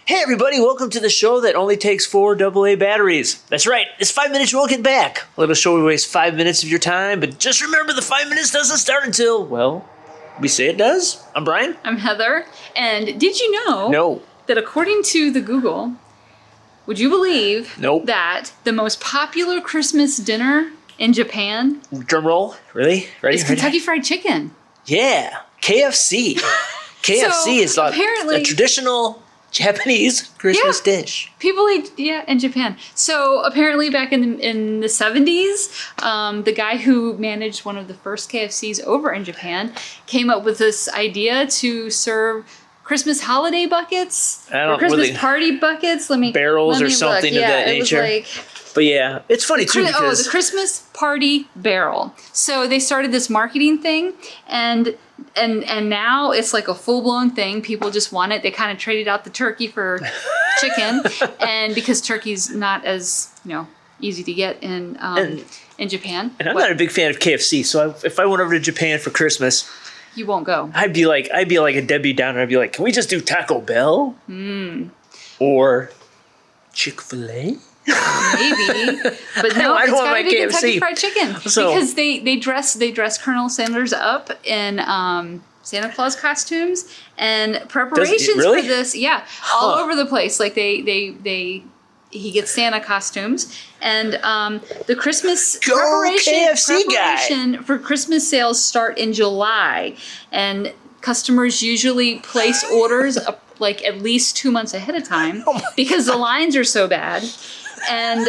Hey everybody, welcome to the show that only takes 4 AA batteries. That's right, it's 5 minutes, we'll get back. A little show we waste 5 minutes of your time, but just remember the 5 minutes doesn't start until, well, we say it does. I'm Brian. I'm Heather. And did you know that according to the Google, would you believe that the most popular Christmas dinner in Japan Drum roll, really? Ready? is Kentucky Fried Chicken? Yeah, KFC. KFC is apparently a traditional Japanese Christmas dish. People eat, in Japan. So apparently back in the 70s, the guy who managed one of the first KFCs over in Japan came up with this idea to serve Christmas holiday buckets or Christmas party buckets. Barrels or something of that nature. But yeah, it's funny too because the Christmas party barrel. So they started this marketing thing, and now it's like a full blown thing. People just want it. They kind of traded out the turkey for chicken, and because turkey's not as easy to get in Japan. And I'm not a big fan of KFC, so if I went over to Japan for Christmas, you won't go. I'd be like a Debbie Downer. I'd be like, can we just do Taco Bell? Or Chick-fil-A? Maybe, but no, I don't want my KFC. Kentucky Fried Chicken because they dress Colonel Sanders up in Santa Claus costumes and preparations for this. Yeah, all over the place. Like he gets Santa costumes and the Christmas preparation for Christmas sales start in July, and customers usually place orders like at least 2 months ahead of time because the lines are so bad. And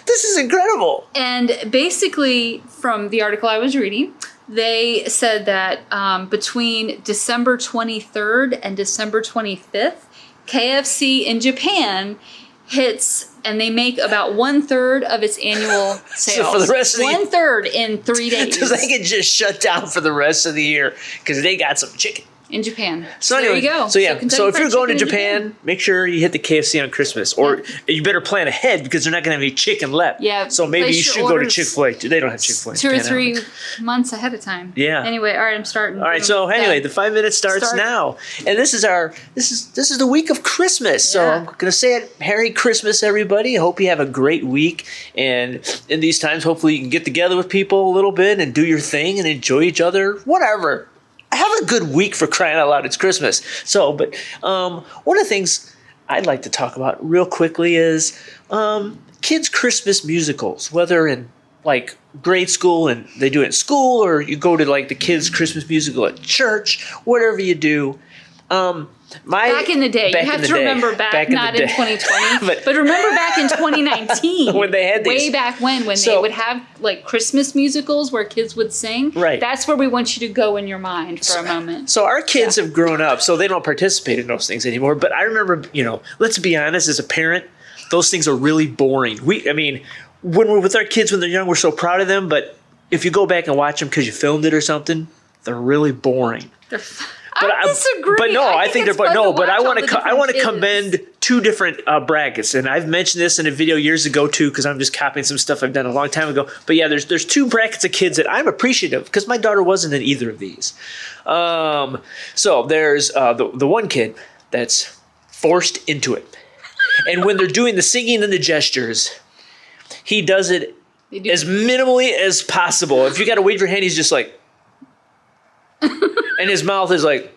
this is incredible. And basically, from the article I was reading, they said that between December 23rd and December 25th, KFC in Japan hits, and they make about 1/3 of its annual sales. So for the rest of the 1/3 in 3 days. So they can just shut down for the rest of the year because they got some chicken. In Japan. So anyway, there you go. So if you're going to Japan, make sure you hit the KFC on Christmas. Or you better plan ahead because they're not going to have any chicken left. Yeah. So maybe you should go to Chick-fil-A. They don't have Chick-fil-A. 2 or 3 months ahead of time. Yeah. Anyway, all right, I'm starting. All right, so anyway, the 5 minutes starts now. And this is the week of Christmas. So I'm going to say it, Merry Christmas, everybody. I hope you have a great week. And in these times, hopefully you can get together with people a little bit and do your thing and enjoy each other, whatever. Have a good week, for crying out loud. It's Christmas. So, but one of the things I'd like to talk about real quickly is kids' Christmas musicals, whether in like grade school and they do it in school, or you go to like the kids' Christmas musical at church, whatever you do. Back in the day, you have to remember back not in 2020, but remember back in 2019 when they had these. Way back when they would have like Christmas musicals where kids would sing. Right. That's where we want you to go in your mind for a moment. So our kids have grown up, so they don't participate in those things anymore. But I remember, let's be honest, as a parent, those things are really boring. When we're with our kids when they're young, we're so proud of them. But if you go back and watch them because you filmed it or something, they're really boring. I disagree. But no, I think they're. But no, but I want to commend 2 different brackets, and I've mentioned this in a video years ago too, because I'm just copying some stuff I've done a long time ago. But yeah, there's 2 brackets of kids that I'm appreciative because my daughter wasn't in either of these. So there's the one kid that's forced into it, and when they're doing the singing and the gestures, he does it as minimally as possible. If you got to wave your hand, he's just like. And his mouth is like,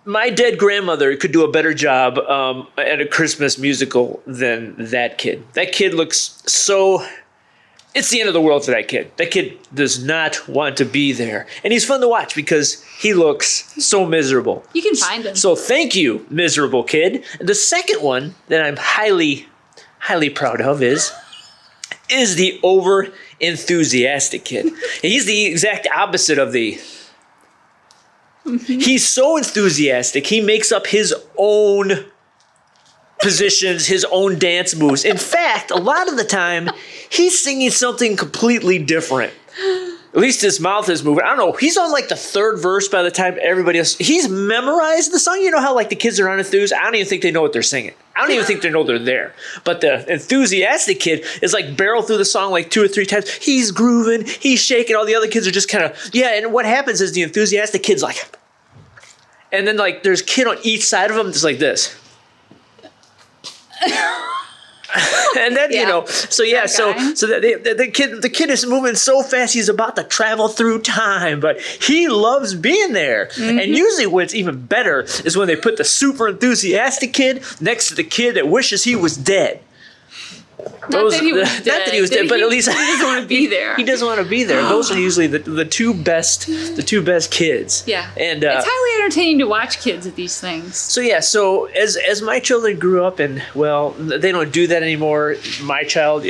my dead grandmother could do a better job at a Christmas musical than that kid. That kid looks so, it's the end of the world for that kid. That kid does not want to be there. And he's fun to watch because he looks so miserable. You can find him. So thank you, miserable kid. The second one that I'm highly, highly proud of is the over-enthusiastic kid. He's the exact opposite of the... He's so enthusiastic, he makes up his own positions, his own dance moves. In fact, a lot of the time, he's singing something completely different. At least his mouth is moving. I don't know. He's on like the 3rd verse by the time everybody else. He's memorized the song. You know how like the kids are unenthused? I don't even think they know what they're singing. I don't even think they know they're there. But the enthusiastic kid is like barrel through the song like 2 or 3 times. He's grooving. He's shaking. All the other kids are just kind of, yeah. And what happens is the enthusiastic kid's like, and then like there's a kid on each side of them just like this. And then Yeah. so the kid is moving so fast he's about to travel through time, but he loves being there. Mm-hmm. And usually what's even better is when they put the super enthusiastic kid next to the kid that wishes he was dead. Not that he was dead. Not that he was dead, but at least he doesn't want to be there. he doesn't want to be there. Those are usually the two best kids. Yeah, and it's highly entertaining to watch kids at these things. So as my children grew up, and well, they don't do that anymore. My child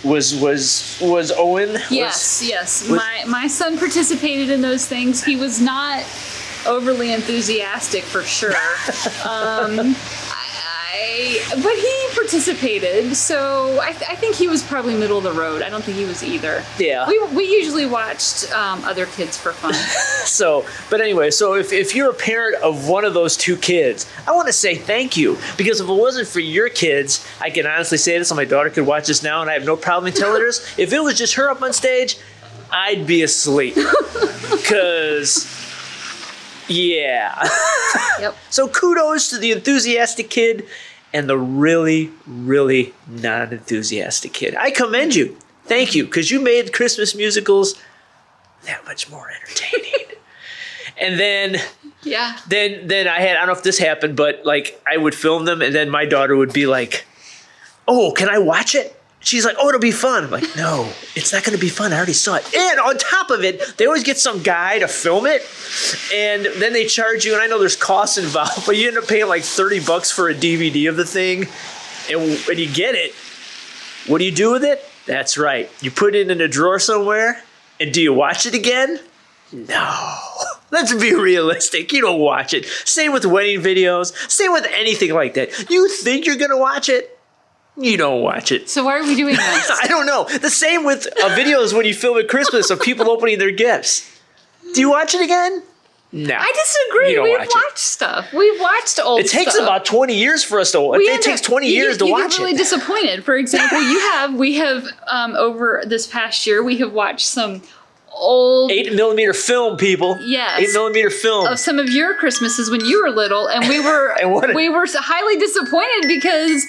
was Owen. Yes. My son participated in those things. He was not overly enthusiastic for sure. But he participated, so I think he was probably middle of the road. I don't think he was either. Yeah. We usually watched other kids for fun. But anyway, so if you're a parent of one of those two kids, I want to say thank you, because if it wasn't for your kids, I can honestly say this, and my daughter could watch this now, and I have no problem telling her this. If it was just her up on stage, I'd be asleep. Because, yeah. Yep. So kudos to the enthusiastic kid and the really, really non-enthusiastic kid. I commend you. Thank you, because you made Christmas musicals that much more entertaining. And then Yeah. then I don't know if this happened, but like I would film them, and then my daughter would be like, "Oh, can I watch it?" She's like, "Oh, it'll be fun." I'm like, "No, it's not going to be fun. I already saw it." And on top of it, they always get some guy to film it, and then they charge you. And I know there's costs involved, but you end up paying like $30 for a DVD of the thing, and when you get it, what do you do with it? That's right, you put it in a drawer somewhere. And do you watch it again? No. Let's be realistic. You don't watch it. Same with wedding videos. Same with anything like that. You think you're going to watch it? You don't watch it. So why are we doing this? I don't know. The same with videos when you film at Christmas of people opening their gifts. Do you watch it again? No. I disagree. You don't We've watch it. watched stuff. We've watched old It takes stuff. about 20 years for us to watch. It takes 20 years to watch You get really it. disappointed. For example, we have over this past year, we have watched some old 8mm film, people. Yes. 8mm film. of some of your Christmases when you were little, and we were And what a- we were highly disappointed because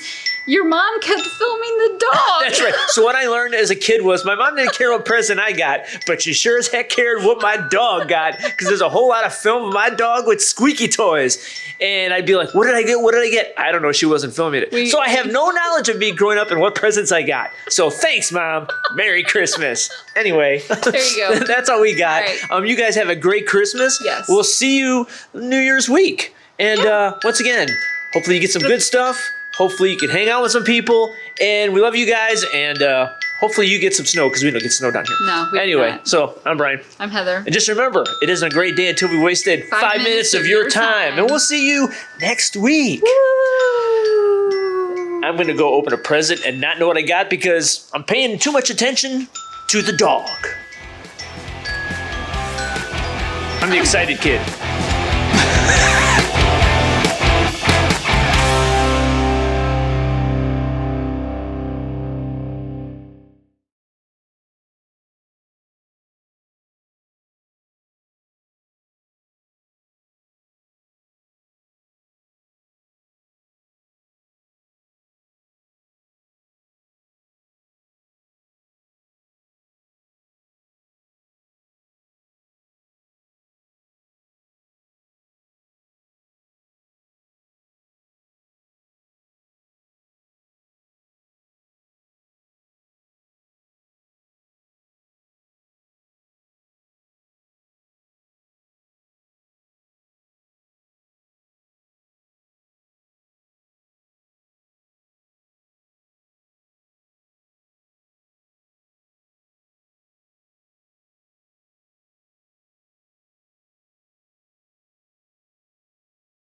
your mom kept filming the dog. That's right. So what I learned as a kid was my mom didn't care what present I got, but she sure as heck cared what my dog got, because there's a whole lot of film of my dog with squeaky toys. And I'd be like, what did I get? What did I get? I don't know. She wasn't filming it. So I have no knowledge of me growing up and what presents I got. So thanks, Mom. Merry Christmas. Anyway. There you go. That's all we got. All right. You guys have a great Christmas. Yes. We'll see you New Year's week. And once again, hopefully you get some good stuff. Hopefully you can hang out with some people. And we love you guys. And hopefully you get some snow, because we don't get snow down here. No, we do Anyway, not. so I'm Brian. I'm Heather. And just remember, it isn't a great day until we wasted 5 minutes of your time. And we'll see you next week. I'm going to go open a present and not know what I got because I'm paying too much attention to the dog. I'm the excited kid.